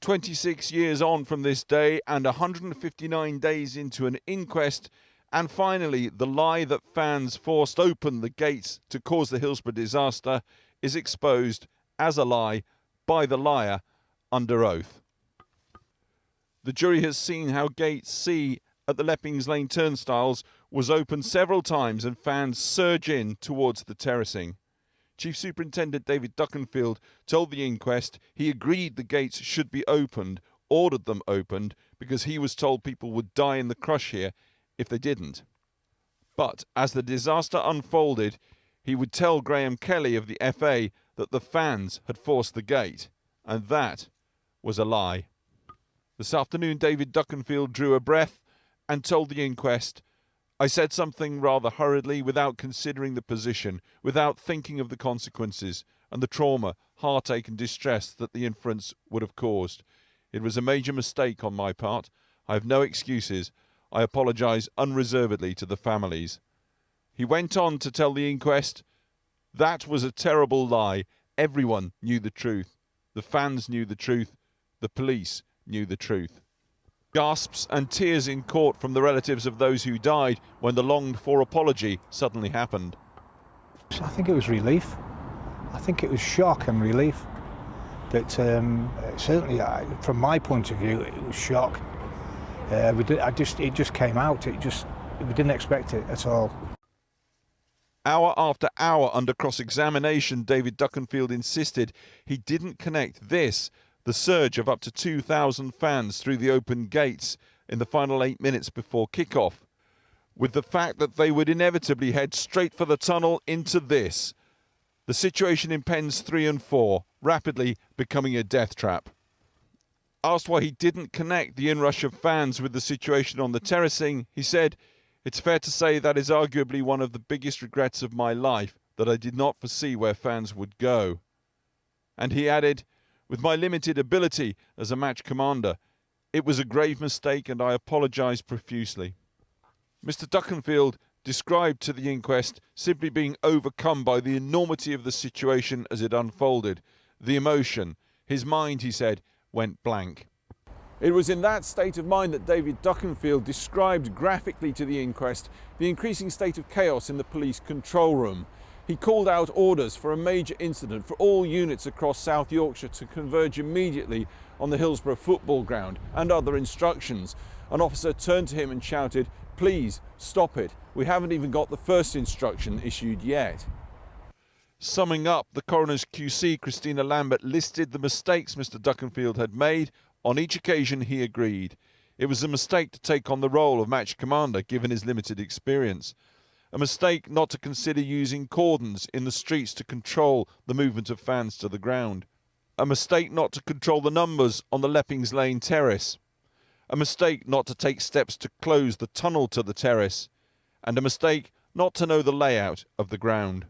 26 years on from this day and 159 days into an inquest, and finally the lie that fans forced open the gates to cause the Hillsborough disaster is exposed as a lie by the liar under oath. The jury has seen how Gate C at the Leppings Lane turnstiles was opened several times and fans surge in towards the terracing. Chief Superintendent David Duckenfield told the inquest he agreed the gates should be opened, ordered them opened, because he was told people would die in the crush here if they didn't. But as the disaster unfolded, he would tell Graham Kelly of the FA that the fans had forced the gate, and that was a lie. This afternoon, David Duckenfield drew a breath and told the inquest, "I said something rather hurriedly without considering the position, without thinking of the consequences and the trauma, heartache and distress that the inference would have caused. It was a major mistake on my part. I have no excuses. I apologise unreservedly to the families." He went on to tell the inquest, "That was a terrible lie. Everyone knew the truth. The fans knew the truth. The police knew the truth." Gasps and tears in court from the relatives of those who died when the longed-for apology suddenly happened. I think it was relief. I think it was shock and relief. That certainly, from my point of view, it was shock. It just came out. We didn't expect it at all. Hour after hour under cross-examination, David Duckenfield insisted he didn't connect this, the surge of up to 2,000 fans through the open gates in the final 8 minutes before kick-off, with the fact that they would inevitably head straight for the tunnel into this, the situation in pens 3 and 4, rapidly becoming a death trap. Asked why he didn't connect the inrush of fans with the situation on the terracing, he said, "It's fair to say that is arguably one of the biggest regrets of my life, that I did not foresee where fans would go." And he added, "With my limited ability as a match commander, it was a grave mistake and I apologise profusely." Mr. Duckenfield described to the inquest simply being overcome by the enormity of the situation as it unfolded, the emotion. His mind, he said, went blank. It was in that state of mind that David Duckenfield described graphically to the inquest the increasing state of chaos in the police control room. He called out orders for a major incident for all units across South Yorkshire to converge immediately on the Hillsborough football ground and other instructions. An officer turned to him and shouted, "Please stop it. We haven't even got the first instruction issued yet." Summing up, the coroner's QC, Christina Lambert, listed the mistakes Mr. Duckenfield had made. On each occasion he agreed. It was a mistake to take on the role of match commander given his limited experience. A mistake not to consider using cordons in the streets to control the movement of fans to the ground. A mistake not to control the numbers on the Leppings Lane terrace. A mistake not to take steps to close the tunnel to the terrace. And a mistake not to know the layout of the ground.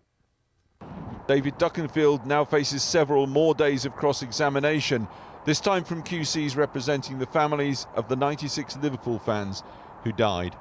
David Duckenfield now faces several more days of cross-examination, this time from QCs representing the families of the 96 Liverpool fans who died.